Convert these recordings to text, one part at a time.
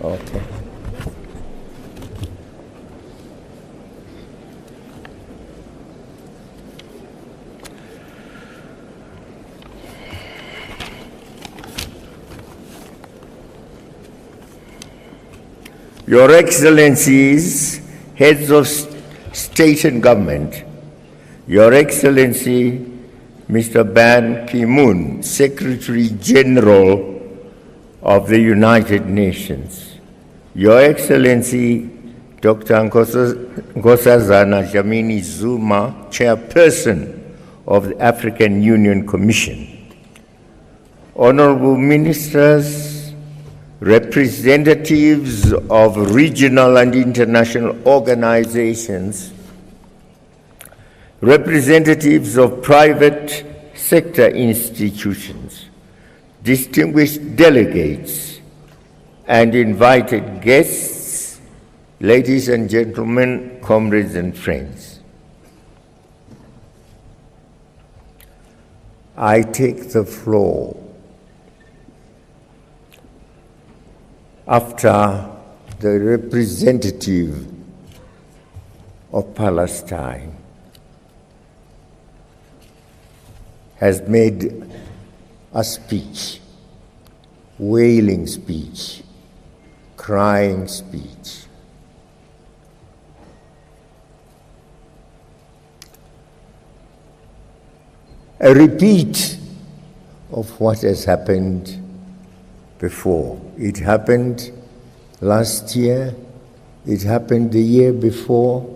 Okay. Your Excellencies, heads of state and government, Your Excellency, Mr. Ban Ki-moon, Secretary General of the United Nations, Your Excellency, Dr. Nkosazana Dlamini-Zuma, Chairperson of the African Union Commission, Honorable Ministers, representatives of regional and international organizations, representatives of private sector institutions, distinguished delegates, and invited guests, ladies and gentlemen, comrades and friends. I take the floor after the representative of Palestine has made a speech, wailing speech, crying speech. A repeat of what has happened before. It happened last year, it happened the year before,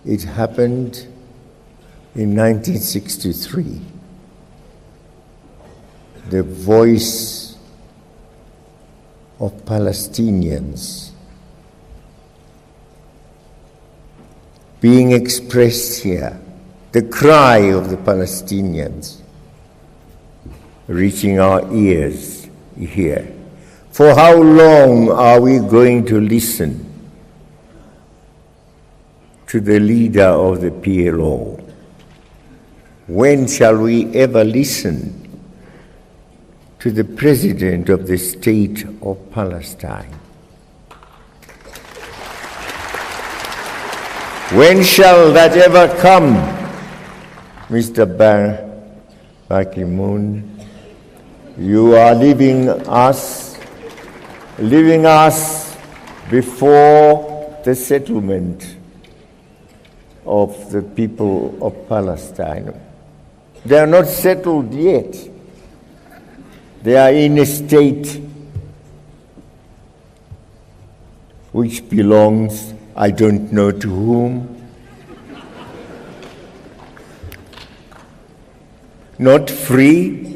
it happened in 1963. The voice of Palestinians being expressed here, the cry of the Palestinians reaching our ears here. For how long are we going to listen to the leader of the PLO? When shall we ever listen to the president of the state of Palestine? When shall that ever come, Mr. Ban Ki-moon? You are leaving us before the settlement of the people of Palestine. They are not settled yet. They are in a state which belongs, I don't know to whom, not free.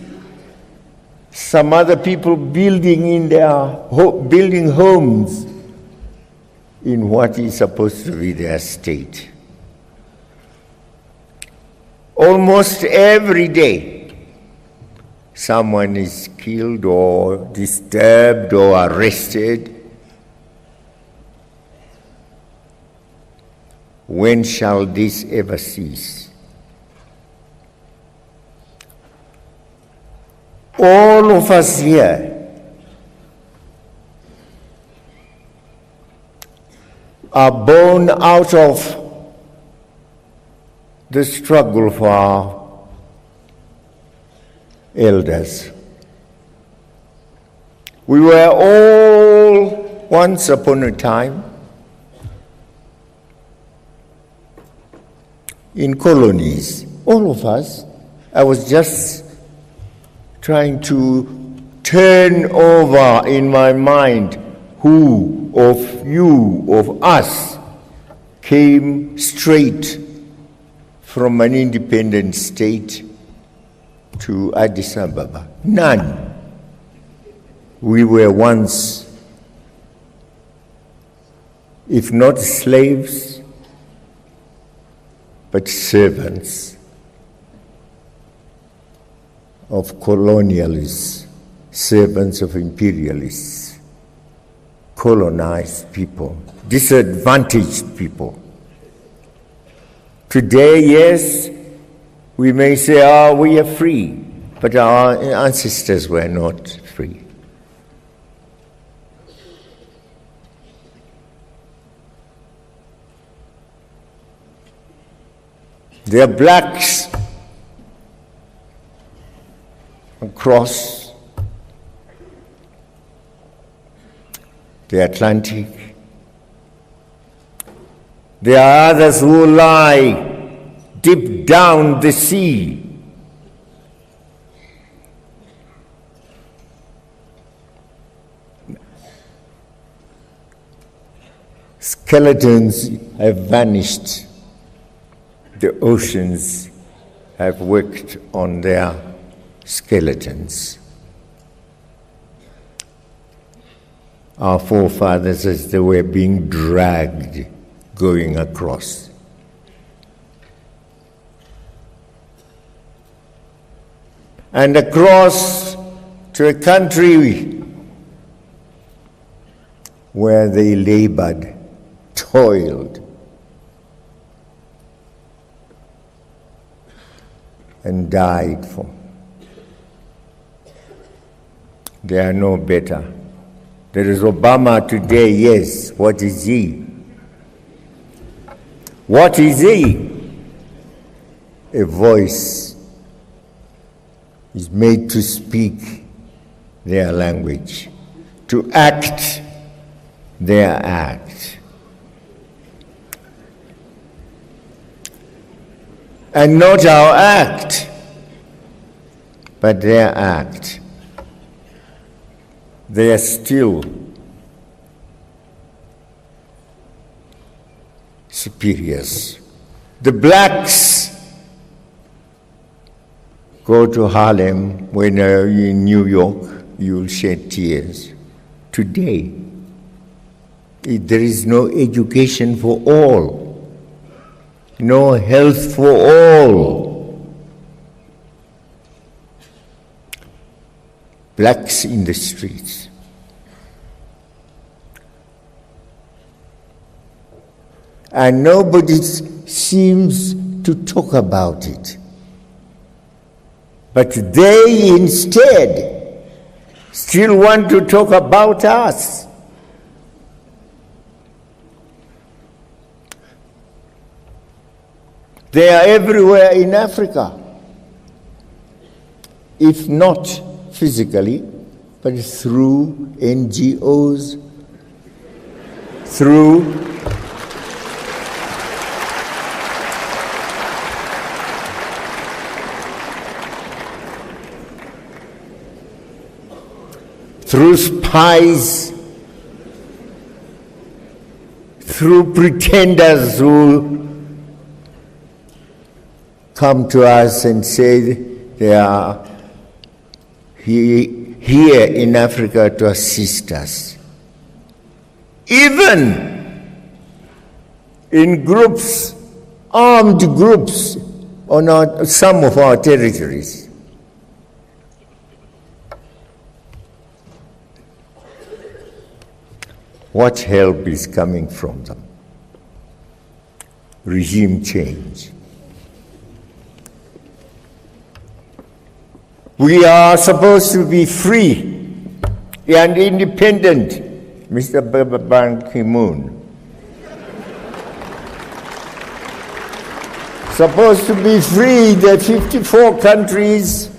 Some other people building homes in what is supposed to be their state. Almost every day, someone is killed or disturbed or arrested. When shall this ever cease? All of us here are born out of the struggle for our elders. We were all, once upon a time, in colonies. All of us. I was just trying to turn over in my mind who of you, of us, came straight from an independent state to Addis Ababa. None. We were once, if not slaves, but servants of colonialists, servants of imperialists, colonized people, disadvantaged people. Today, yes, we may say, we are free, but our ancestors were not free. There are blacks across the Atlantic. There are others who lie deep down the sea. Skeletons have vanished. The oceans have worked on their skeletons. Our forefathers, as they were being dragged, going across. And across to a country where they labored, toiled, and died for. They are no better. There is Obama today, yes. What is he? What is he? A voice is made to speak their language, to act their act. And not our act, but their act. They are still superiors. The blacks go to Harlem. When you're in New York, you'll shed tears. Today, there is no education for all. No health for all. Blacks in the streets. And nobody seems to talk about it. But they instead still want to talk about us. They are everywhere in Africa, if not physically, but through NGOs, through spies, through pretenders who come to us and say they are here in Africa to assist us. Even in groups, armed groups on some of our territories. What help is coming from them? Regime change. We are supposed to be free and independent, Mr. Ban Ki-moon. Supposed to be free, the 54 countries.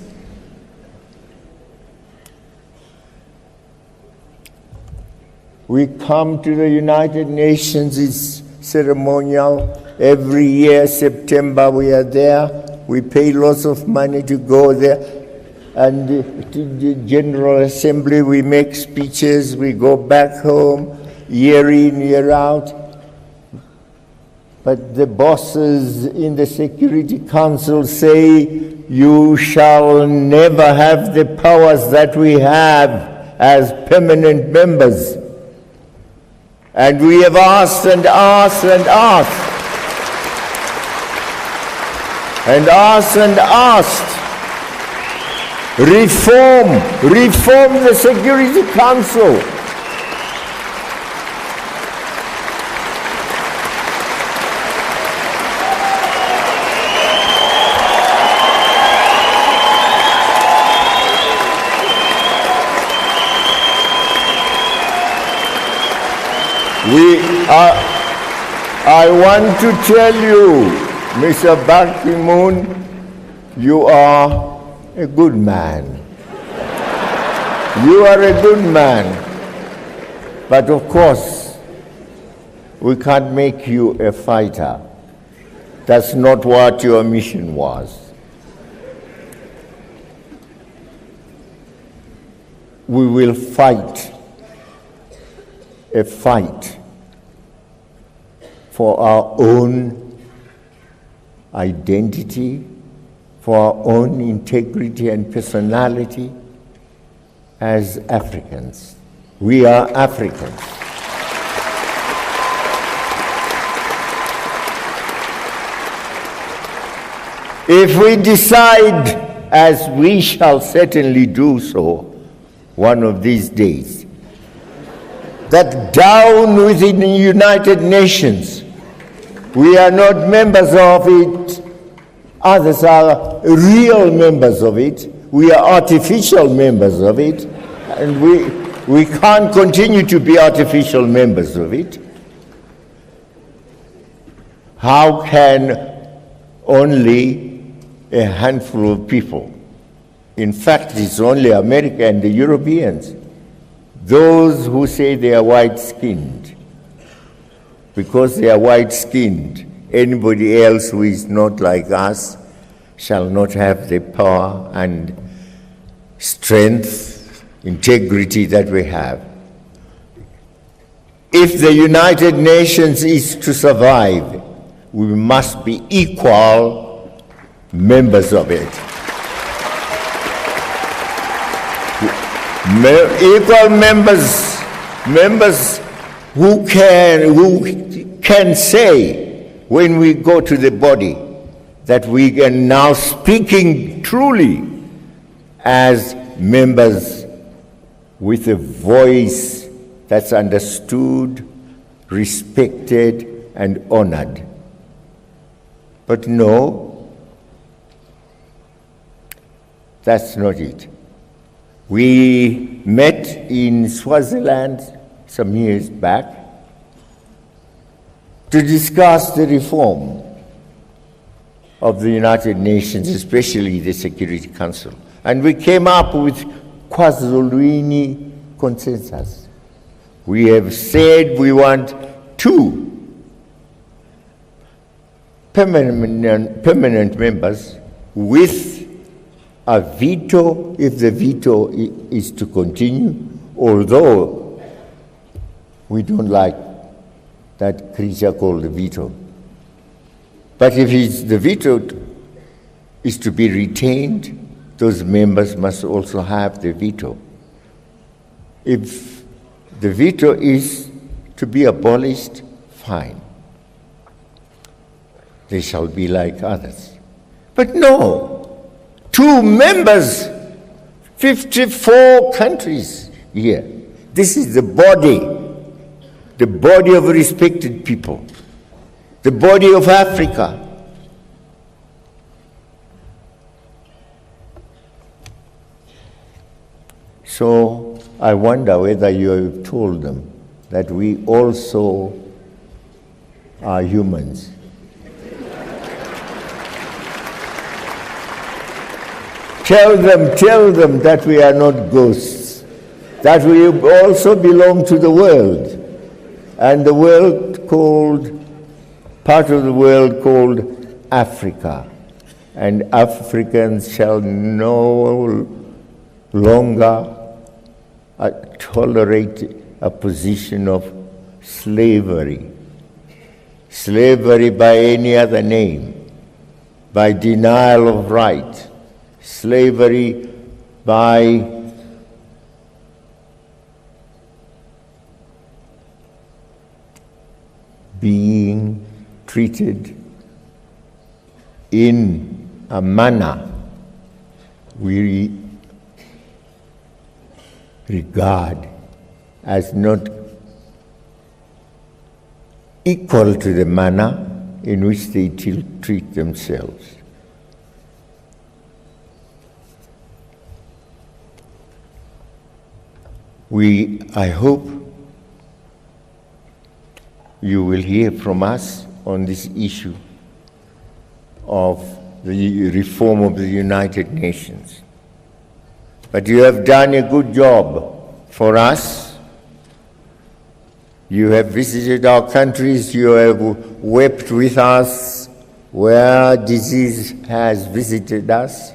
We come to the United Nations, it's ceremonial. Every year, September, we are there. We pay lots of money to go there. And to the General Assembly, we make speeches, we go back home, year in, year out. But the bosses in the Security Council say, you shall never have the powers that we have as permanent members. And we have asked and asked and asked, and asked and asked, reform the Security Council. I want to tell you, Mr. Ban Ki-moon, you are a good man. You are a good man. But of course, we can't make you a fighter. That's not what your mission was. We will fight a fight for our own identity, for our own integrity and personality as Africans. We are Africans. If we decide, as we shall certainly do so one of these days, that down within the United Nations, we are not members of it, others are real members of it, we are artificial members of it, and we can't continue to be artificial members of it. How can only a handful of people, in fact it's only America and the Europeans, those who say they are white-skinned, because they are white-skinned, anybody else who is not like us shall not have the power and strength, integrity that we have. If the United Nations is to survive, we must be equal members of it. Equal members who can say, when we go to the body, that we are now speaking truly as members with a voice that's understood, respected, and honored. But no, that's not it. We met in Swaziland some years back to discuss the reform of the United Nations, especially the Security Council. And we came up with KwaZulu consensus. We have said we want 2 permanent members with a veto if the veto is to continue, although we don't like that creature called the veto. But if the veto is to be retained, those members must also have the veto. If the veto is to be abolished, fine. They shall be like others. But no, 2 members, 54 countries here. This is the body of respected people, the body of Africa. So I wonder whether you have told them that we also are humans. Tell them that we are not ghosts, that we also belong to the world, and the world part of the world called Africa. And Africans shall no longer tolerate a position of slavery. Slavery by any other name, by denial of right, slavery by being treated in a manner we regard as not equal to the manner in which they treat themselves. I hope you will hear from us on this issue of the reform of the United Nations. But you have done a good job for us. You have visited our countries, you have wept with us where disease has visited us,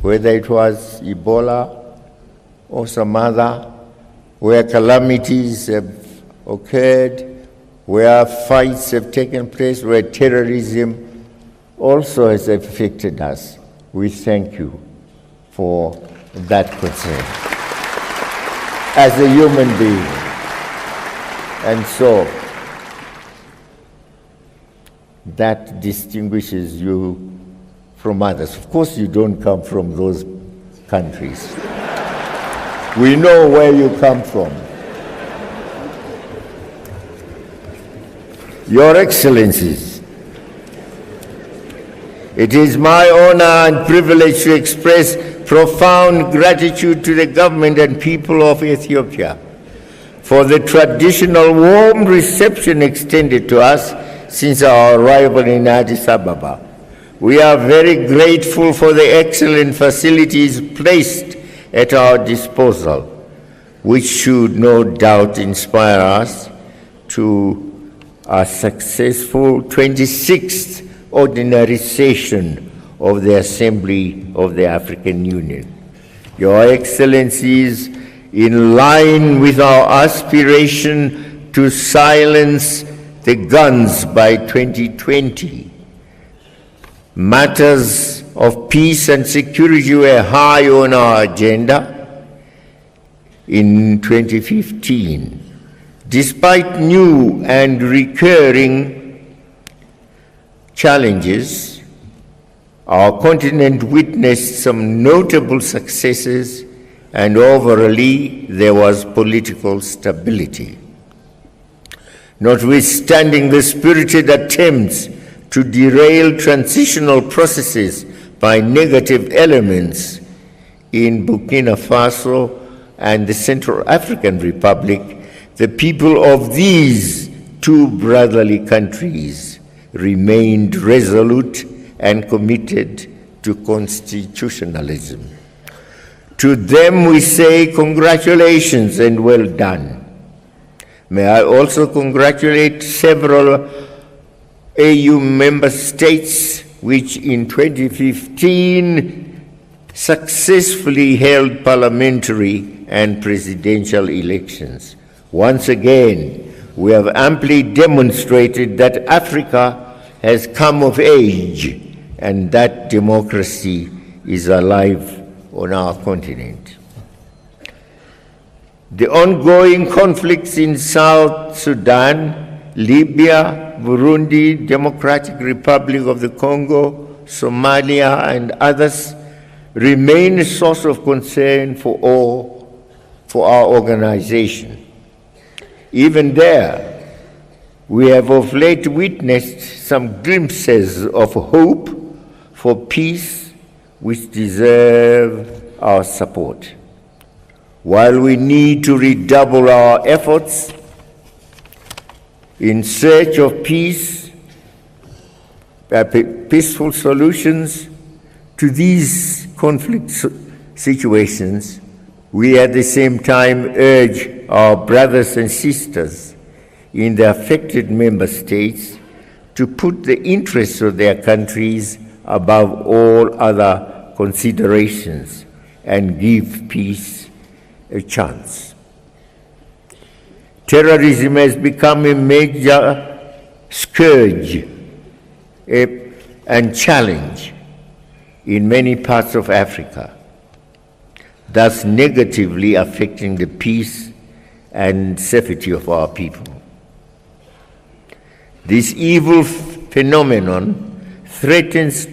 whether it was Ebola or some other, where calamities have occurred, where fights have taken place, where terrorism also has affected us. We thank you for that concern as a human being. And so, that distinguishes you from others. Of course, you don't come from those countries. We know where you come from. Your Excellencies, it is my honor and privilege to express profound gratitude to the government and people of Ethiopia for the traditional warm reception extended to us since our arrival in Addis Ababa. We are very grateful for the excellent facilities placed at our disposal, which should no doubt inspire us to a successful 26th ordinary session of the Assembly of the African Union. Your Excellencies, in line with our aspiration to silence the guns by 2020, matters of peace and security were high on our agenda in 2015. Despite new and recurring challenges, our continent witnessed some notable successes, and overall there was political stability. Notwithstanding the spirited attempts to derail transitional processes by negative elements in Burkina Faso and the Central African Republic, the people of these two brotherly countries remained resolute and committed to constitutionalism. To them we say congratulations and well done. May I also congratulate several AU member states which in 2015 successfully held parliamentary and presidential elections. Once again, we have amply demonstrated that Africa has come of age and that democracy is alive on our continent. The ongoing conflicts in South Sudan, Libya, Burundi, Democratic Republic of the Congo, Somalia, and others remain a source of concern for our organization. Even there, we have of late witnessed some glimpses of hope for peace which deserve our support. While we need to redouble our efforts in search of peace, peaceful solutions to these conflict situations, we at the same time urge our brothers and sisters in the affected member states to put the interests of their countries above all other considerations and give peace a chance. Terrorism has become a major scourge and challenge in many parts of Africa, thus negatively affecting the peace and safety of our people. This evil phenomenon threatens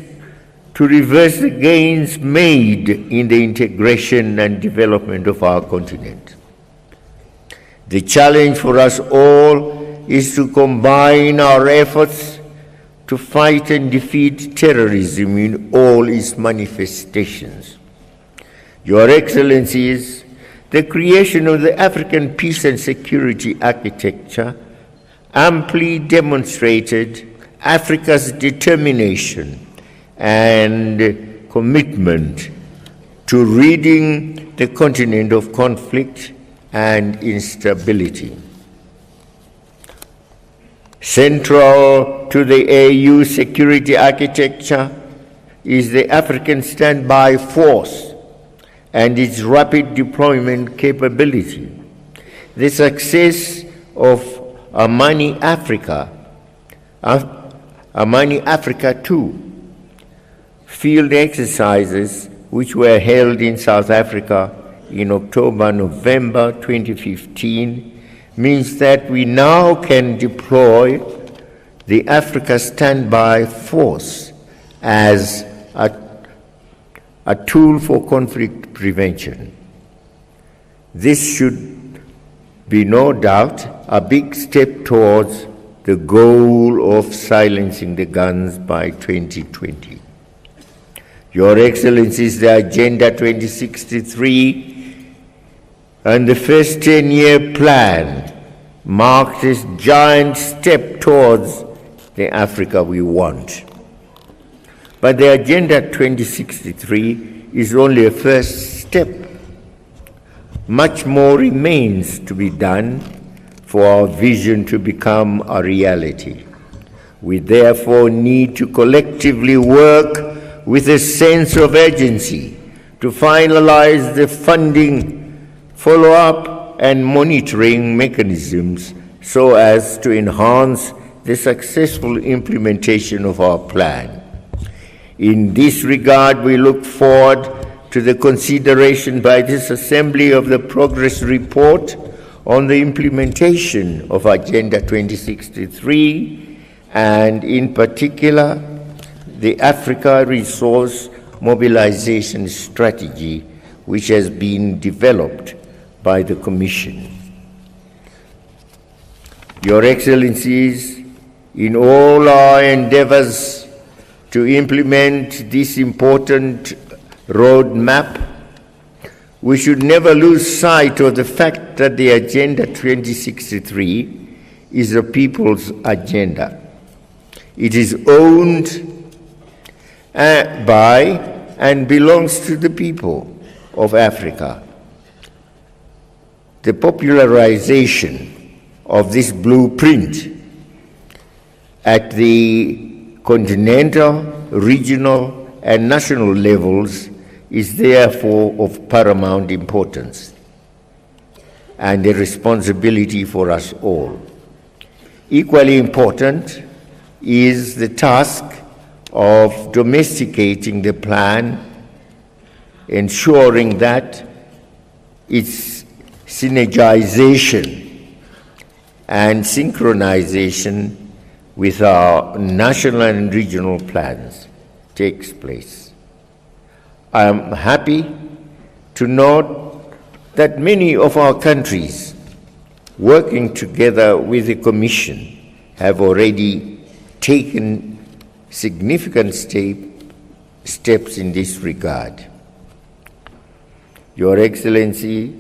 to reverse the gains made in the integration and development of our continent. The challenge for us all is to combine our efforts to fight and defeat terrorism in all its manifestations. Your Excellencies, the creation of the African Peace and Security Architecture amply demonstrated Africa's determination and commitment to ridding the continent of conflict and instability. Central to the AU security architecture is the African Standby Force and its rapid deployment capability. The success of Amani Africa 2 field exercises, which were held in South Africa in October-November 2015, means that we now can deploy the Africa Standby Force as a tool for conflict prevention. This should be no doubt a big step towards the goal of silencing the guns by 2020. Your Excellencies, the Agenda 2063 and the first 10-year plan marked this giant step towards the Africa we want. But the Agenda 2063 is only a first step. Much more remains to be done for our vision to become a reality. We therefore need to collectively work with a sense of urgency to finalize the funding, follow-up, and monitoring mechanisms so as to enhance the successful implementation of our plan. In this regard, we look forward to the consideration by this Assembly of the progress report on the implementation of Agenda 2063 and, in particular, the Africa Resource Mobilization Strategy, which has been developed by the Commission. Your Excellencies, in all our endeavors to implement this important roadmap, we should never lose sight of the fact that the Agenda 2063 is a people's agenda. It is owned by and belongs to the people of Africa. The popularization of this blueprint at the continental, regional, and national levels is therefore of paramount importance and a responsibility for us all. Equally important is the task of domesticating the plan, ensuring that its synergization and synchronization with our national and regional plans takes place. I am happy to note that many of our countries, working together with the Commission, have already taken significant steps in this regard. Your Excellencies,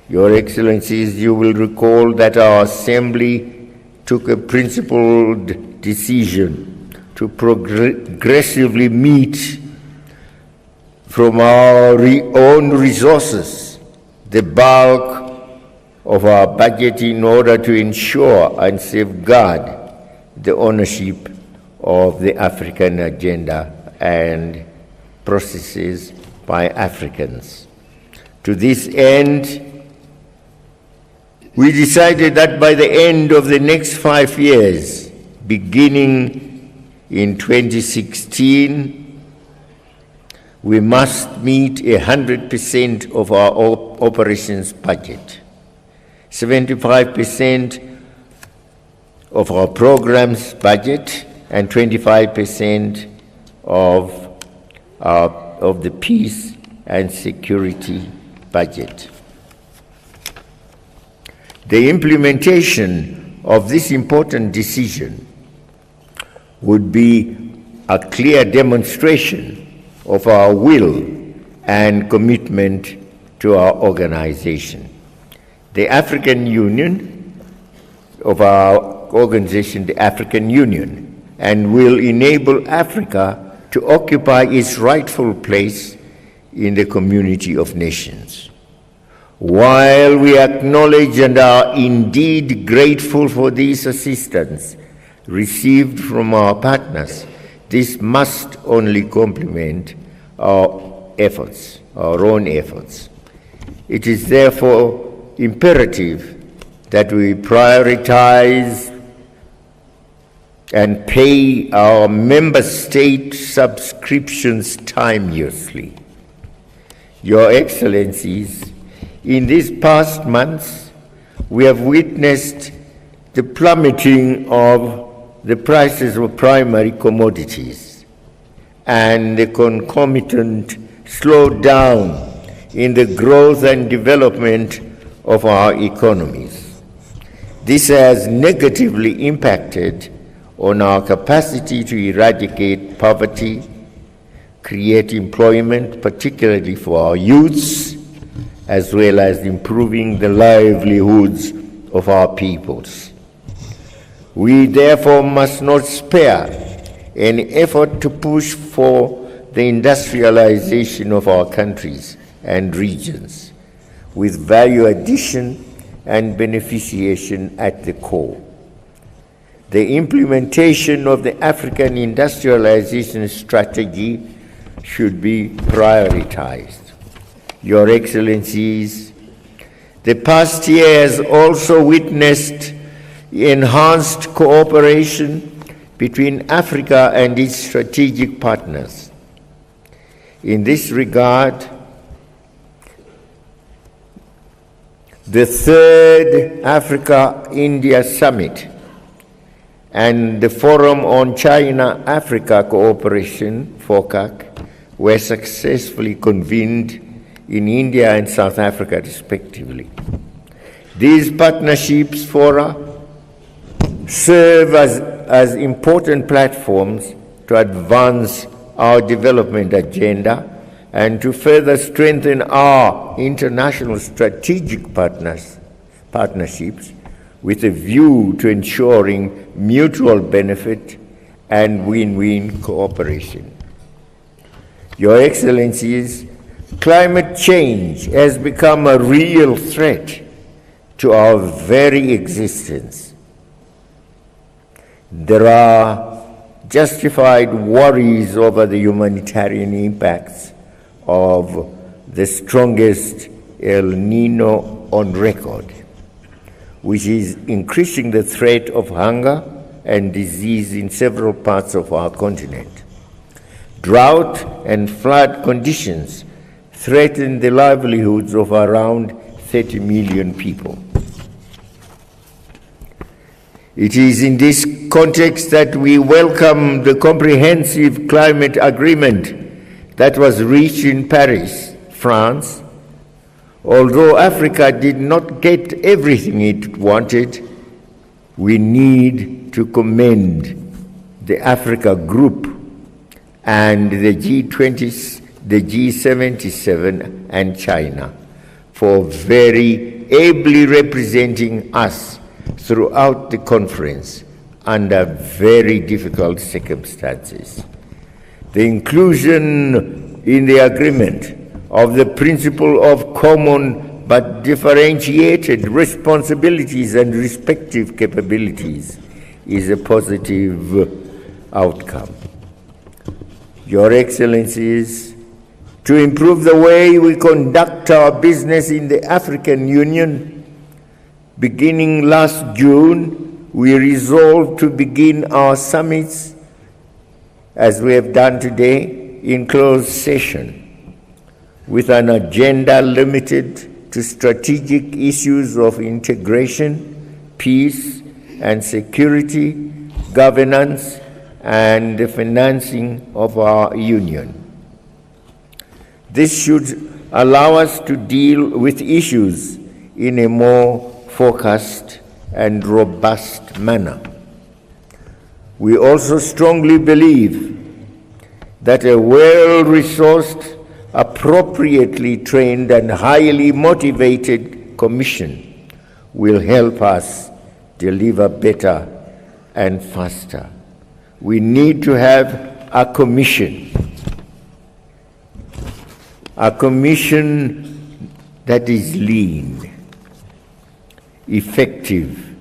you will recall that our Assembly took a principled decision to progressively meet from our own resources the bulk of our budget in order to ensure and safeguard the ownership of the African agenda and processes by Africans. To this end, we decided that by the end of the next 5 years, beginning in 2016, we must meet 100% of our operations budget, 75% of our programs budget, and 25% of the peace and security budget. The implementation of this important decision would be a clear demonstration of our will and commitment to our organization. The African Union, of our organization, the African Union, and will enable Africa to occupy its rightful place in the community of nations. While we acknowledge and are indeed grateful for this assistance received from our partners, this must only complement our efforts, our own efforts. It is therefore imperative that we prioritize and pay our member state subscriptions timeously. Your Excellencies, in these past months, we have witnessed the plummeting of the prices of primary commodities and the concomitant slowdown in the growth and development of our economies. This has negatively impacted on our capacity to eradicate poverty, create employment, particularly for our youths, as well as improving the livelihoods of our peoples. We therefore must not spare any effort to push for the industrialization of our countries and regions, with value addition and beneficiation at the core. The implementation of the African industrialization strategy should be prioritized. Your Excellencies, the past year has also witnessed enhanced cooperation between Africa and its strategic partners. In this regard, the third Africa-India Summit and the Forum on China-Africa Cooperation, FOCAC, were successfully convened in India and South Africa, respectively. These partnerships fora serve as important platforms to advance our development agenda and to further strengthen our international strategic partnerships with a view to ensuring mutual benefit and win-win cooperation. Your Excellencies, climate change has become a real threat to our very existence. There are justified worries over the humanitarian impacts of the strongest El Nino on record, which is increasing the threat of hunger and disease in several parts of our continent. Drought and flood conditions threaten the livelihoods of around 30 million people. It is in this context that we welcome the comprehensive climate agreement that was reached in Paris, France. Although Africa did not get everything it wanted, we need to commend the Africa Group and the G20, the G77 and China for very ably representing us throughout the conference under very difficult circumstances. The inclusion in the agreement of the principle of common but differentiated responsibilities and respective capabilities is a positive outcome. Your Excellencies, to improve the way we conduct our business in the African Union, beginning last June, we resolved to begin our summits, as we have done today, in closed session, with an agenda limited to strategic issues of integration, peace and security, governance, and the financing of our union. This should allow us to deal with issues in a more focused and robust manner. We also strongly believe that a well-resourced, appropriately trained and highly motivated commission will help us deliver better and faster. We need to have a commission that is lean, effective,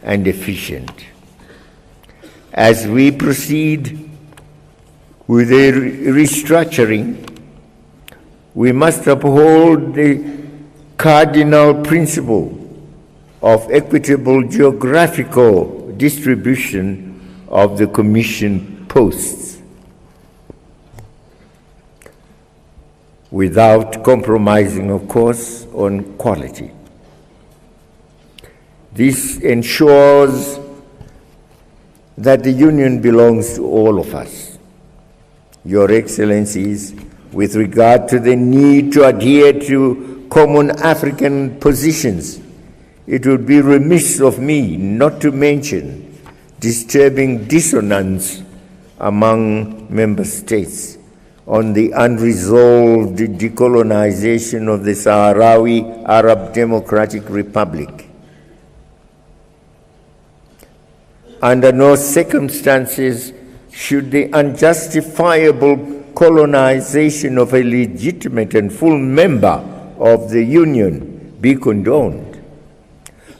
and efficient. As we proceed with the restructuring, we must uphold the cardinal principle of equitable geographical distribution of the Commission posts, without compromising, of course, on quality. This ensures that the Union belongs to all of us. Your Excellencies, with regard to the need to adhere to common African positions, it would be remiss of me not to mention disturbing dissonance among member states on the unresolved decolonization of the Sahrawi Arab Democratic Republic. Under no circumstances should the unjustifiable colonization of a legitimate and full member of the Union be condoned.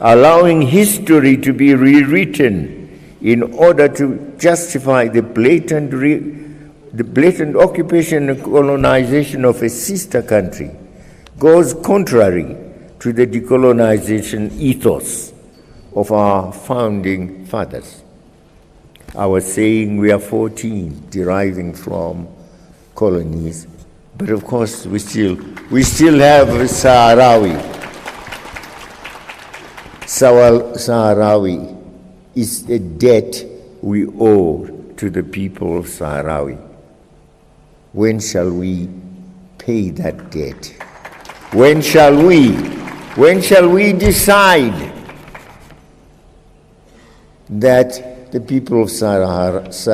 Allowing history to be rewritten in order to justify the blatant occupation and colonization of a sister country goes contrary to the decolonization ethos of our founding fathers. Our saying, we are 14, deriving from colonies, but of course we still have Sahrawi. Sahrawi is a debt we owe to the people of Sahrawi. When shall we pay that debt? When shall we decide that the people of Sahrawi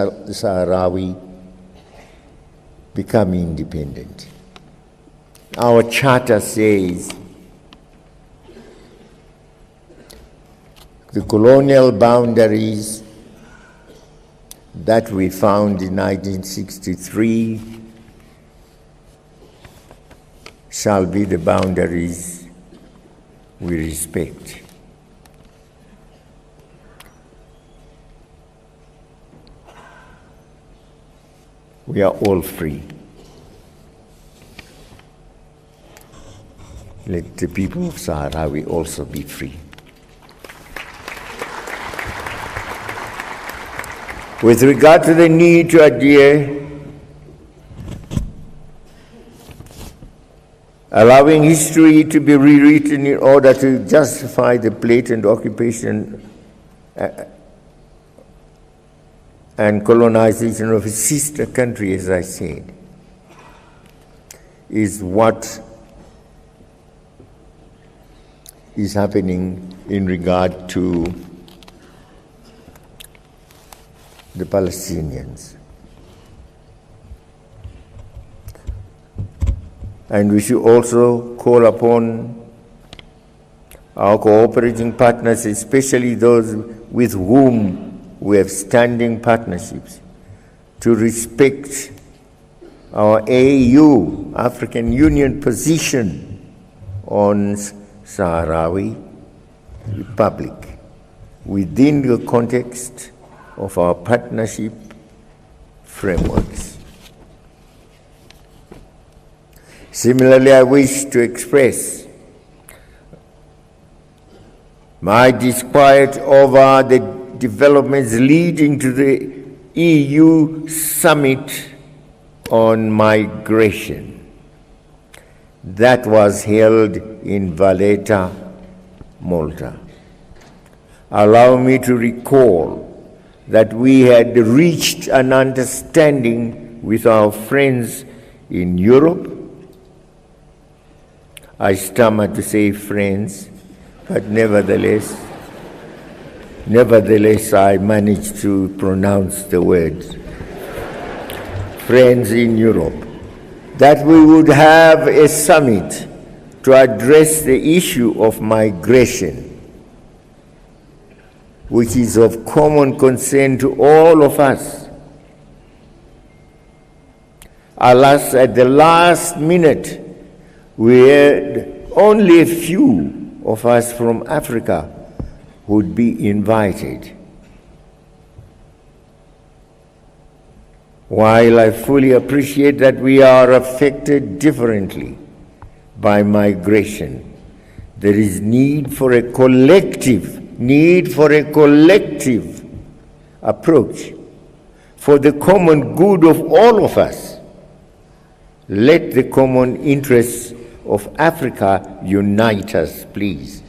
become independent? Our charter says the colonial boundaries that we found in 1963 shall be the boundaries we respect. We are all free. Let the people of Sahrawi also be free. With regard to the need to adhere, allowing history to be rewritten in order to justify the blatant occupation and colonization of a sister country, as I said, is what is happening in regard to the Palestinians. And we should also call upon our cooperating partners, especially those with whom we have standing partnerships, to respect our AU, African Union position on Sahrawi Republic within the context of our partnership frameworks. Similarly, I wish to express my disquiet over the developments leading to the EU summit on migration that was held in Valletta, Malta. Allow me to recall that we had reached an understanding with our friends in Europe. I stammer to say friends, but nevertheless I managed to pronounce the words. Friends in Europe, that we would have a summit to address the issue of migration, which is of common concern to all of us. Alas, at the last minute, we had only a few of us from Africa would be invited. While I fully appreciate that we are affected differently by migration, there is need for a collective approach for the common good of all of us. Let the common interests of Africa unite us, please.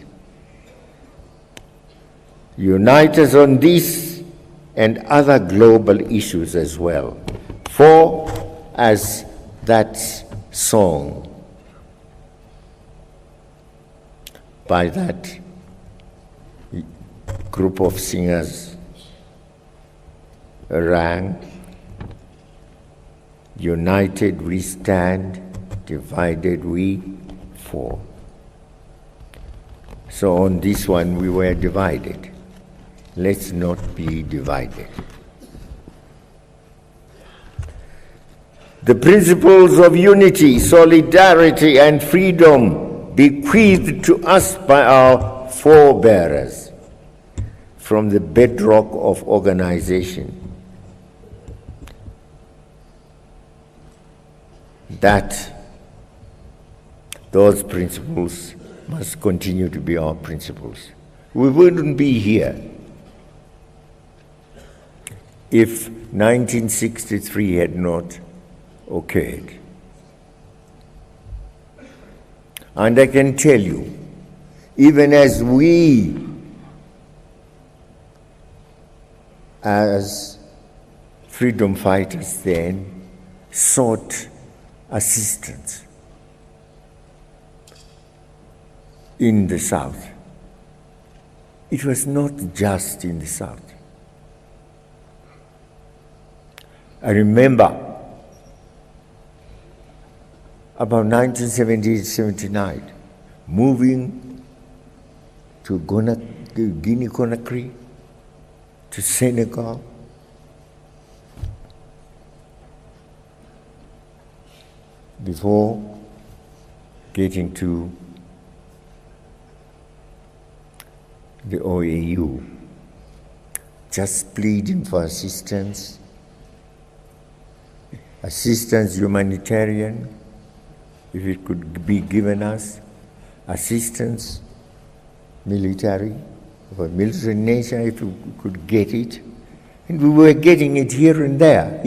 Unite us on this and other global issues as well. For, as that song by that group of singers rang, united we stand, divided we fall. So on this one we were divided. Let's not be divided. The principles of unity, solidarity, and freedom bequeathed to us by our forebears from the bedrock of organization, those principles must continue to be our principles. We wouldn't be here if 1963 had not occurred. And I can tell you, even as we, as freedom fighters then, sought assistance in the South, it was not just in the South. I remember about 1978-79, moving to Guinea-Conakry, to Senegal, before getting to the OAU, just pleading for assistance humanitarian, if it could be given us, assistance military, of a military nature, if we could get it. And we were getting it here and there,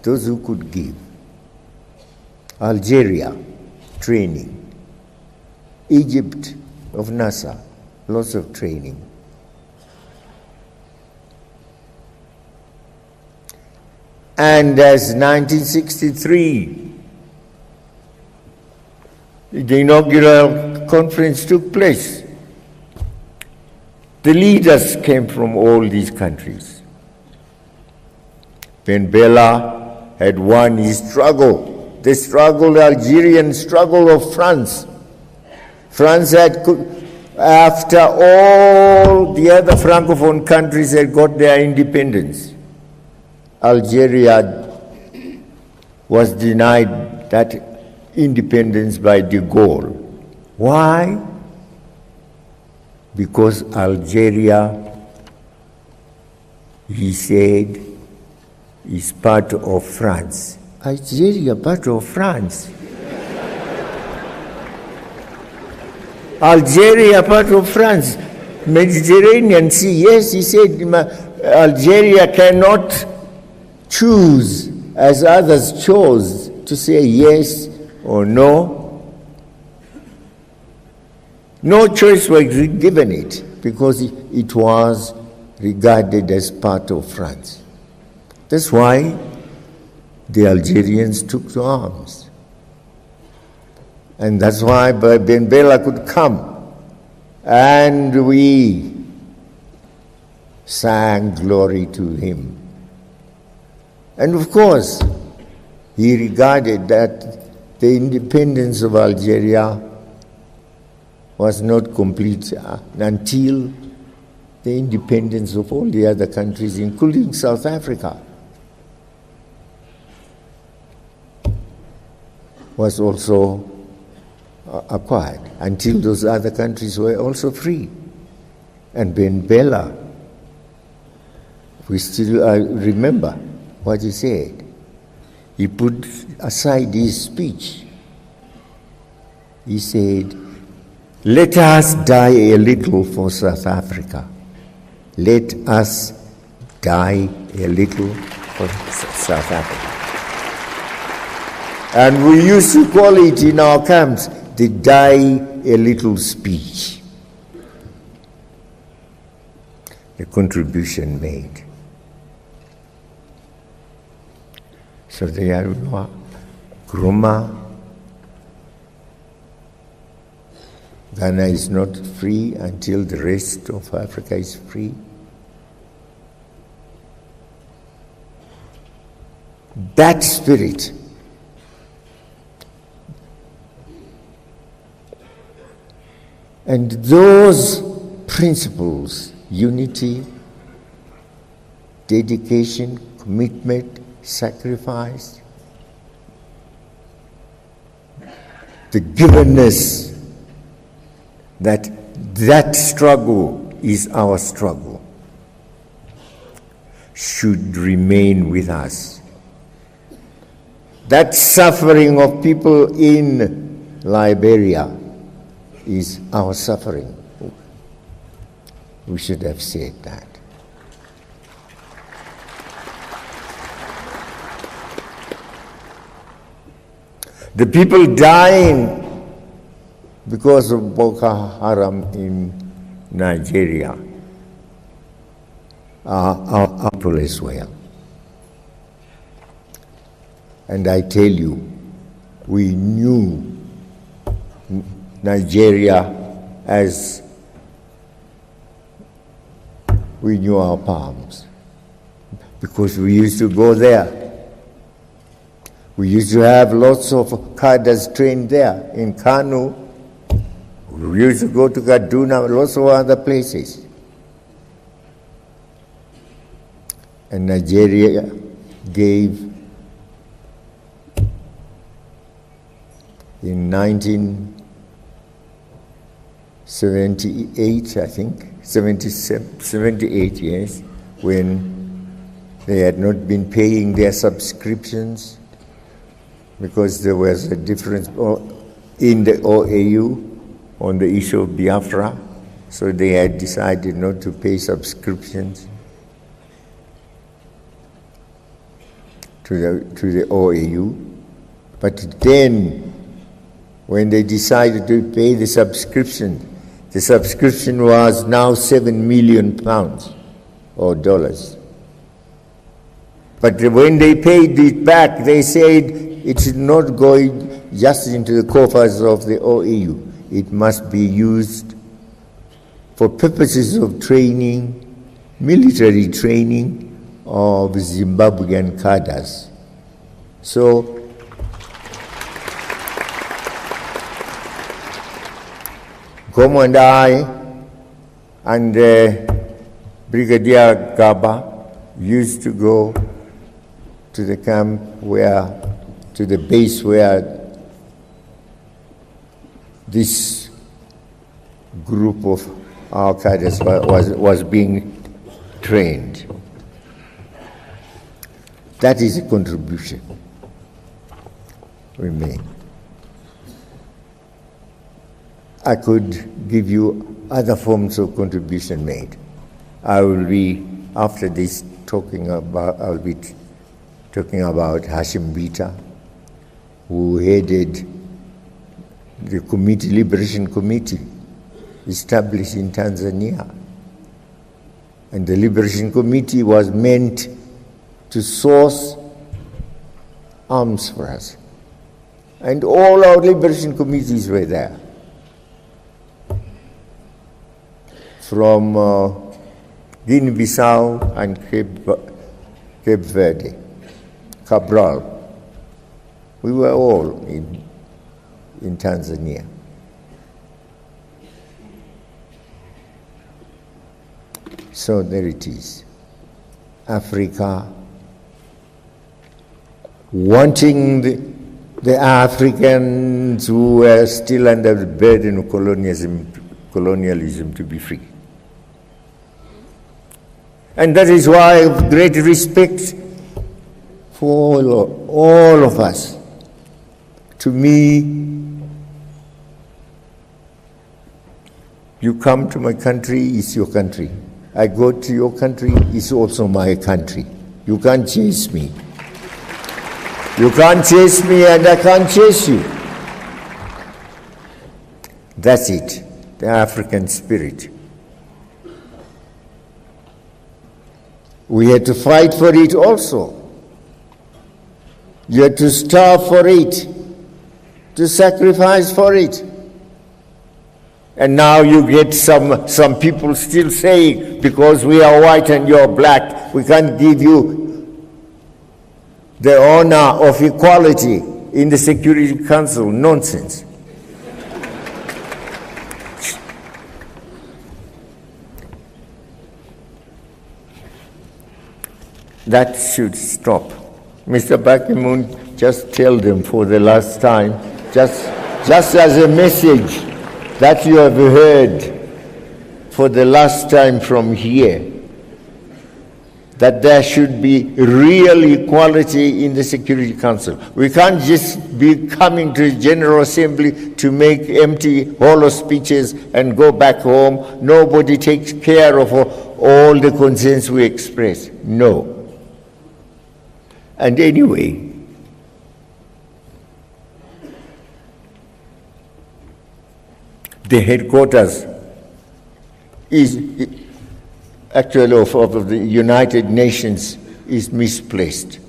those who could give. Algeria, training. Egypt of NASA, lots of training. And as 1963, the inaugural conference took place, the leaders came from all these countries. Ben Bella had won his struggle, the Algerian struggle of France. France had, after all the other Francophone countries had got their independence, Algeria was denied that independence by de Gaulle. Why? Because Algeria, he said, is part of France. Algeria, part of France. Algeria, part of France. Mediterranean Sea, yes, he said, Algeria cannot choose as others chose to say yes or no. No choice was given it because it was regarded as part of France. That's why the Algerians took to arms. And that's why Ben Bella could come. And we sang glory to him. And of course, he regarded that the independence of Algeria was not complete until the independence of all the other countries, including South Africa. was also acquired, until those other countries were also free. And Ben Bella, we still remember what he said. He put aside his speech. He said, "Let us die a little for South Africa. Let us die a little for South Africa." And we used to call it in our camps the "die a little" speech. The contribution made. So they are Gruma. Ghana is not free until the rest of Africa is free. That spirit and those principles, unity, dedication, commitment, sacrifice, the givenness that struggle is our struggle, should remain with us. That suffering of people in Liberia is our suffering. We should have said that. The people dying because of Boko Haram in Nigeria are our people as well. And I tell you, we knew Nigeria as we knew our palms, because we used to go there. We used to have lots of cadres trained there in Kano. We used to go to Kaduna, lots of other places. And Nigeria gave, in 1978, I think, 78, yes, when they had not been paying their subscriptions because there was a difference in the OAU on the issue of Biafra, so they had decided not to pay subscriptions to the OAU. But then, when they decided to pay the subscription was now £7 million or dollars. But when they paid it back, they said it should not go just into the coffers of the OAU. It must be used for purposes of training, military training of Zimbabwean cadres. So Gomo and I and Brigadier Gaba used to go to the camp to the base where this group of our cadres was being trained. That is a contribution we made. I could give you other forms of contribution made. I will be, after this, I'll be talking about Hashim Bita, who headed the Liberation Committee established in Tanzania. And the Liberation Committee was meant to source arms for us. And all our liberation committees were there. From Guinea-Bissau and Cape Verde, Cabral. We were all in Tanzania. So there it is. Africa wanting the Africans who were still under the burden of colonialism to be free. And that is why I have great respect for all of us. To me, you come to my country, it's your country. I go to your country, it's also my country. You can't chase me. You can't chase me and I can't chase you. That's it, the African spirit. We had to fight for it also. You had to starve for it, to sacrifice for it. And now you get some people still saying, because we are white and you're black, we can't give you the honor of equality in the Security Council. Nonsense. That should stop. Mr. Bakimun, just tell them for the last time, just as a message that you have heard for the last time from here, that there should be real equality in the Security Council. We can't just be coming to the General Assembly to make empty, hollow speeches and go back home. Nobody takes care of all the concerns we express. No. And anyway, the headquarters is actually of the United Nations is misplaced.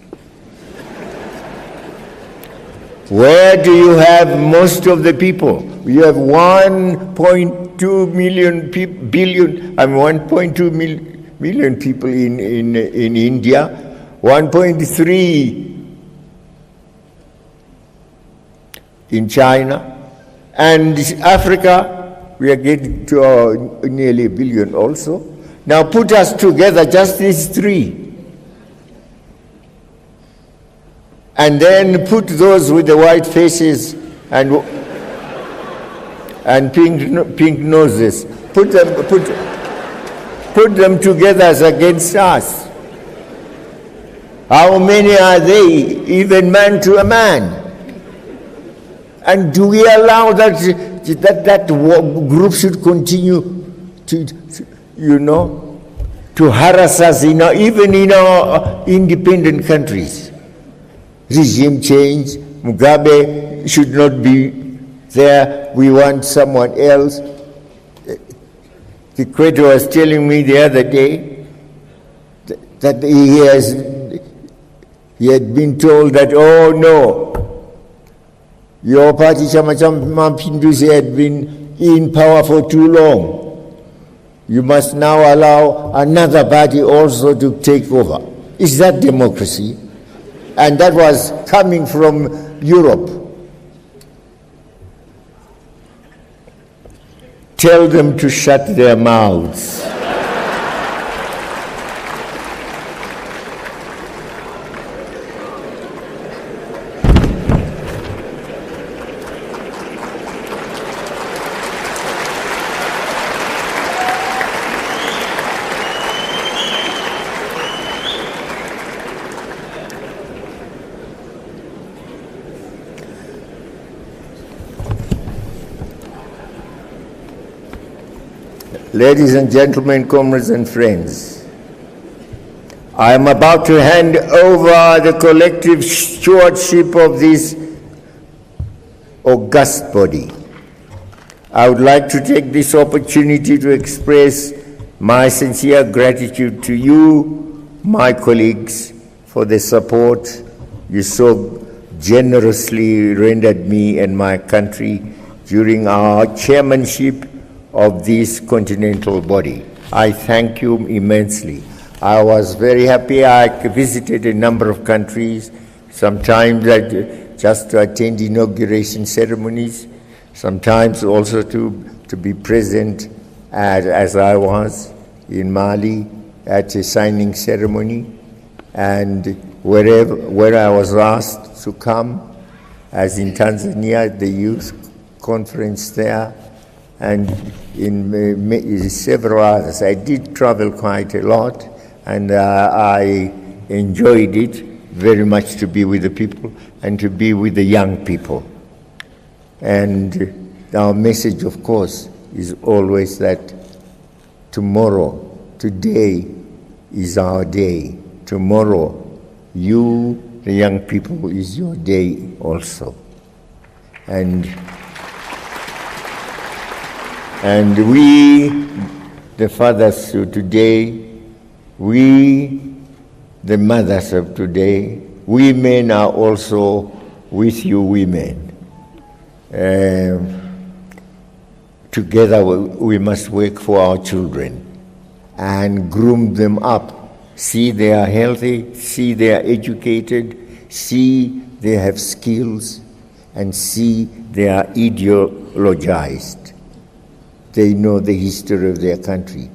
Where do you have most of the people? You have 1.2 million billion, 1.2 million people in India, 1.3 in China, and Africa, we are getting to nearly a billion also. Now put us together, just these three, and then put those with the white faces and pink noses. Put them together as against us. How many are they, even man to a man? And do we allow that group should continue to harass us even in our independent countries? Regime change, Mugabe should not be there, we want someone else. The creator was telling me the other day that he had been told that, oh no, your party, Chama Cha Mapinduzi, had been in power for too long. You must now allow another party also to take over. Is that democracy? And that was coming from Europe. Tell them to shut their mouths. Ladies and gentlemen, comrades and friends, I am about to hand over the collective stewardship of this august body. I would like to take this opportunity to express my sincere gratitude to you, my colleagues, for the support you so generously rendered me and my country during our chairmanship of this continental body. I thank you immensely. I was very happy. I visited a number of countries, sometimes just to attend inauguration ceremonies, sometimes also to be present as I was in Mali at a signing ceremony, and where I was asked to come, as in Tanzania, the youth conference there, and in several others. I did travel quite a lot, and I enjoyed it very much to be with the people and to be with the young people. And our message, of course, is always that today is our day. Tomorrow, you, the young people, is your day also. And we, the fathers of today, we, the mothers of today, we men are also with you women. Together we must work for our children and groom them up. See they are healthy, see they are educated, see they have skills, and see they are ideologized. They know the history of their country.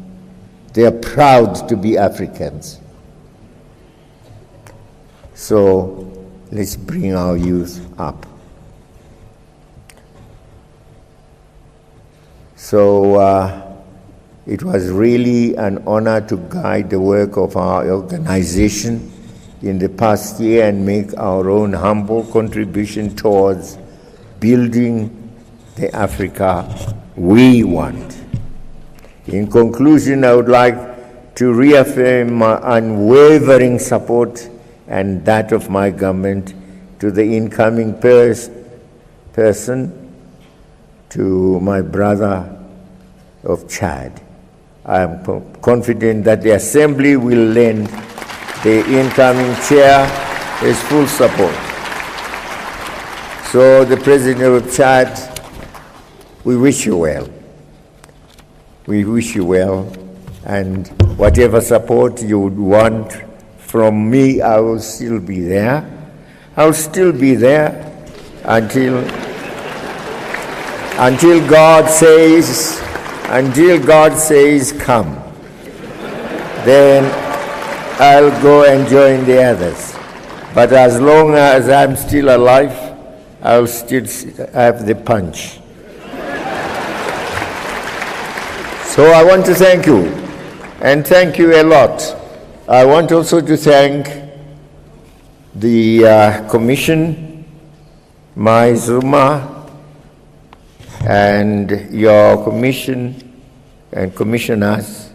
They are proud to be Africans. So let's bring our youth up. So it was really an honor to guide the work of our organization in the past year and make our own humble contribution towards building the Africa we want. In conclusion, I would like to reaffirm my unwavering support and that of my government to the incoming person, to my brother of Chad. I am confident that the Assembly will lend the incoming chair his full support. So, the President of Chad, we wish you well. We wish you well, and whatever support you would want from me, I will still be there. I will still be there until God says, come. Then I'll go and join the others. But as long as I'm still alive, I'll still have the punch. So I want to thank you, and thank you a lot. I want also to thank the Commission, Maizuma, and your commission and commissioners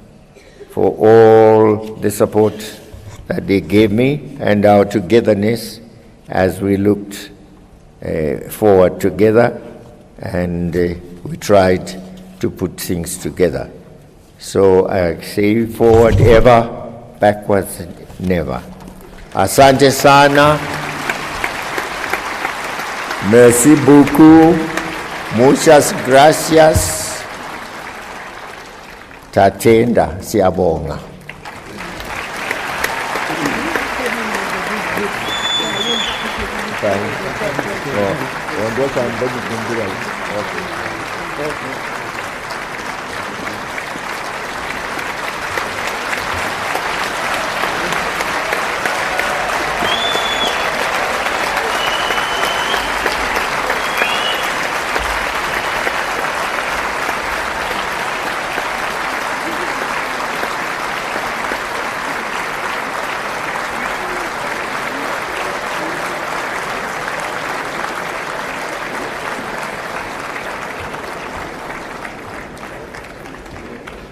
for all the support that they gave me and our togetherness as we looked forward together, and we tried to put things together. So I say forward ever, backwards never. Asante sana. Merci beaucoup. Muchas gracias. Tatenda siyabonga.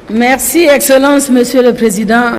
Merci, Excellence, Monsieur le Président.